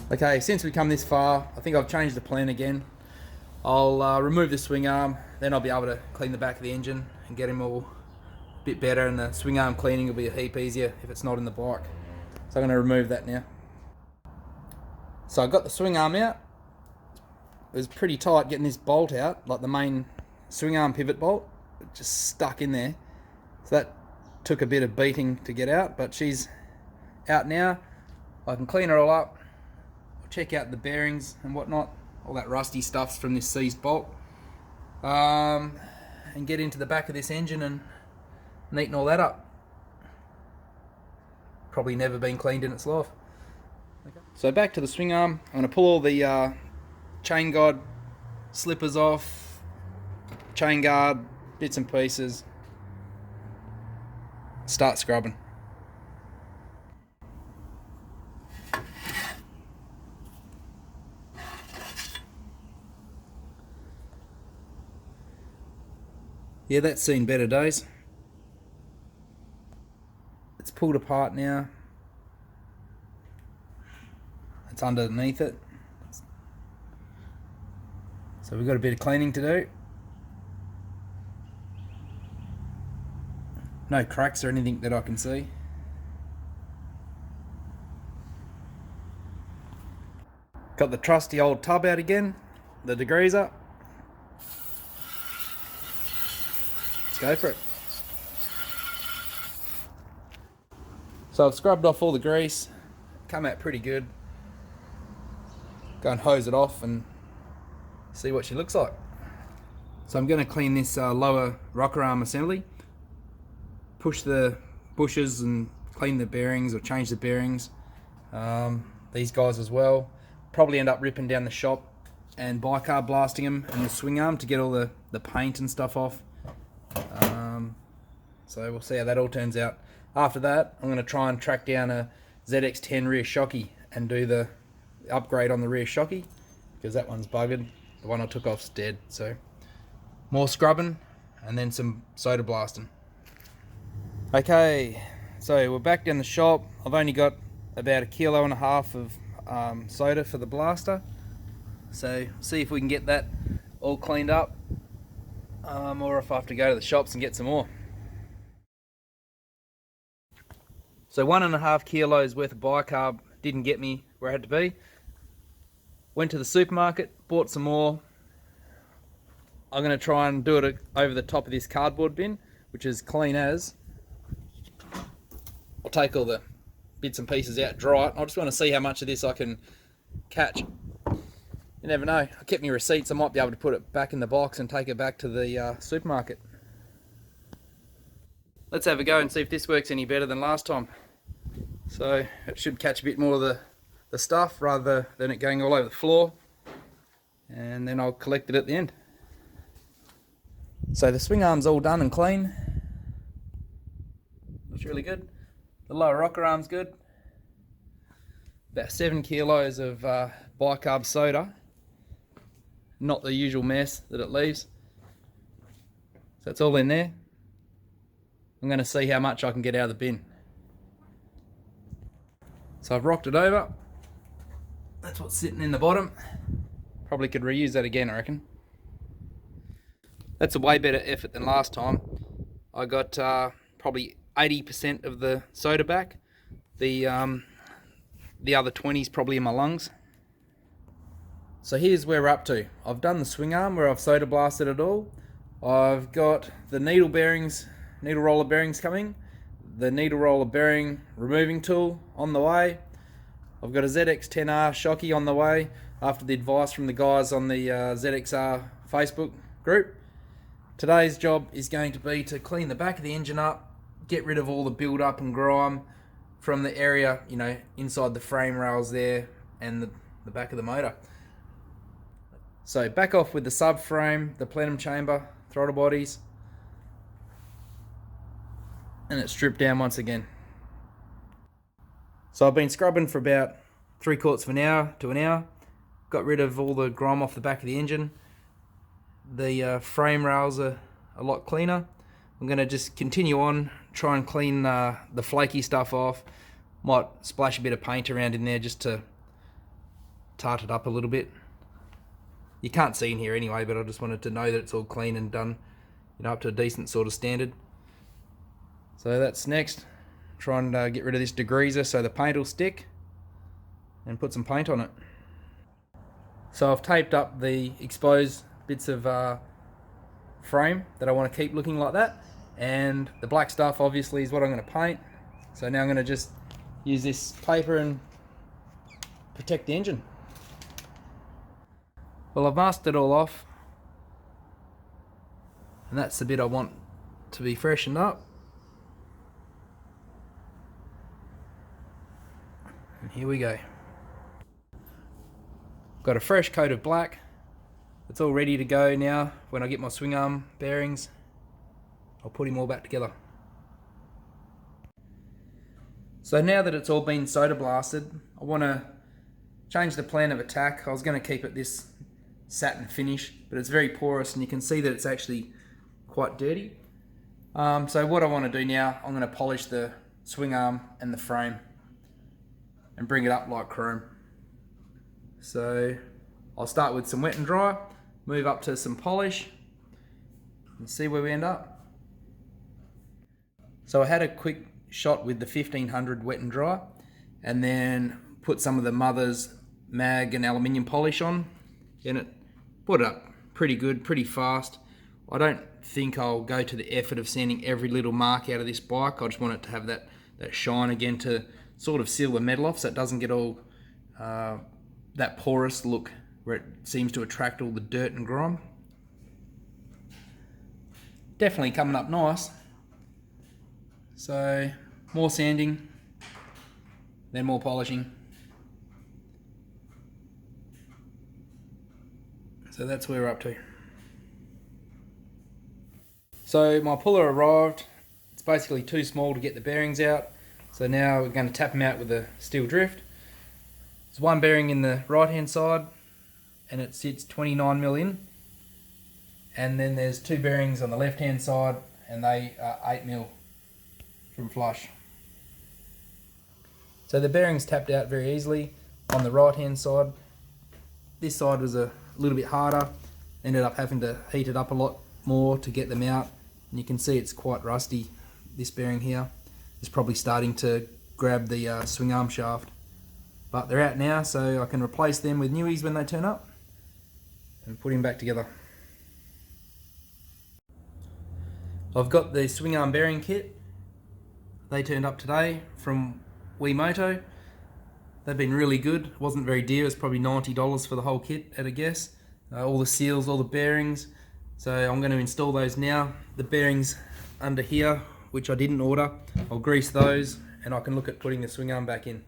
Okay, since we come this far, I think I've changed the plan again. I'll remove the swing arm, then I'll be able to clean the back of the engine and get him all a bit better, and the swing arm cleaning will be a heap easier if it's not in the bike. So I'm going to remove that now. So I got the swing arm out. It was pretty tight getting this bolt out, like the main swing arm pivot bolt. It just stuck in there. So that took a bit of beating to get out, but she's out now. I can clean her all up, check out the bearings and whatnot, all that rusty stuff's from this seized bolt, and get into the back of this engine and neaten all that up. Probably never been cleaned in its life. Okay. So back to the swing arm. I'm going to pull all the chain guard slippers off, chain guard, bits and pieces, start scrubbing. Yeah, that's seen better days. It's pulled apart now. It's underneath it. So we've got a bit of cleaning to do. No cracks or anything that I can see. Got the trusty old tub out again, the degreaser. Let's go for it. So I've scrubbed off all the grease, come out pretty good. Go and hose it off and see what she looks like. So I'm going to clean this lower rocker arm assembly, push the bushes and clean the bearings or change the bearings. These guys as well. Probably end up ripping down the shop and bicarb blasting them and the swing arm to get all the paint and stuff off. So we'll see how that all turns out. After that, I'm going to try and track down a ZX10 rear shocky and do the upgrade on the rear shocky, because that one's buggered. The one I took off's dead. So more scrubbing and then some soda blasting. Okay, so we're back down the shop. I've only got about 1.5 kilos of soda for the blaster. So see if we can get that all cleaned up, or if I have to go to the shops and get some more. So 1.5 kilos worth of bicarb didn't get me where I had to be. Went to the supermarket, bought some more. I'm going to try and do it over the top of this cardboard bin, which is clean as. I'll take all the bits and pieces out, dry it. I just want to see how much of this I can catch. You never know. I kept my receipts. I might be able to put it back in the box and take it back to the supermarket. Let's have a go and see if this works any better than last time. So it should catch a bit more of the stuff rather than it going all over the floor, and then I'll collect it at the end. So the swing arm's all done and clean. Looks really good. The lower rocker arm's good. About 7 kilos of bicarb soda. Not the usual mess that it leaves. So it's all in there. I'm going to see how much I can get out of the bin. So I've rocked it over. That's what's sitting in the bottom. Probably could reuse that again, I reckon. That's a way better effort than last time. I got probably 80% of the soda back. The other 20 is probably in my lungs. So here's where we're up to. I've done the swing arm where I've soda blasted it all. I've got the needle roller bearings coming. The needle roller bearing removing tool on the way. I've got a ZX10R shocky on the way after the advice from the guys on the ZXR Facebook group. Today's job is going to be to clean the back of the engine up, get rid of all the build up and grime from the area, inside the frame rails there and the back of the motor. So back off with the subframe, the plenum chamber, throttle bodies, and it's stripped down once again. So I've been scrubbing for about 3/4 of an hour to an hour. Got rid of all the grime off the back of the engine. The frame rails are a lot cleaner. I'm going to just continue on, try and clean the flaky stuff off. Might splash a bit of paint around in there just to tarted up a little bit. You can't see in here anyway, but I just wanted to know that it's all clean and done, up to a decent sort of standard. So that's next. Try and get rid of this degreaser so the paint will stick, and put some paint on it. So I've taped up the exposed bits of frame that I want to keep looking like that, and the black stuff obviously is what I'm going to paint. So now I'm going to just use this paper and protect the engine. Well, I've masked it all off, and that's the bit I want to be freshened up. And here we go. Got a fresh coat of black. It's all ready to go now. When I get my swing arm bearings, I'll put them all back together. So now that it's all been soda blasted, I want to change the plan of attack. I was going to keep it this satin finish, but it's very porous and you can see that it's actually quite dirty. So what I want to do now, I'm going to polish the swing arm and the frame and bring it up like chrome. So I'll start with some wet and dry, move up to some polish, and see where we end up. So I had a quick shot with the 1500 wet and dry, and then put some of the Mother's mag and aluminium polish on, and it put it up pretty good, pretty fast. I don't think I'll go to the effort of sanding every little mark out of this bike. I just want it to have that shine again to sort of seal the metal off so it doesn't get all that porous look where it seems to attract all the dirt and grime. Definitely coming up nice. So more sanding, then more polishing. So that's where we're up to. So my puller arrived. It's basically too small to get the bearings out. So now we're going to tap them out with a steel drift. There's one bearing in the right hand side and it sits 29mm in. And then there's two bearings on the left hand side and they are 8mm from flush. So the bearings tapped out very easily on the right hand side. This side was a little bit harder. Ended up having to heat it up a lot more to get them out. And you can see it's quite rusty, this bearing here. It's probably starting to grab the swing arm shaft. But they're out now, so I can replace them with newies when they turn up and put him back together. I've got the swing arm bearing kit. They turned up today from Wemoto. They've been really good. It wasn't very dear. It's probably $90 for the whole kit at a guess. All the seals, all the bearings. So I'm going to install those now. The bearings under here, which I didn't order, I'll grease those and I can look at putting the swing arm back in.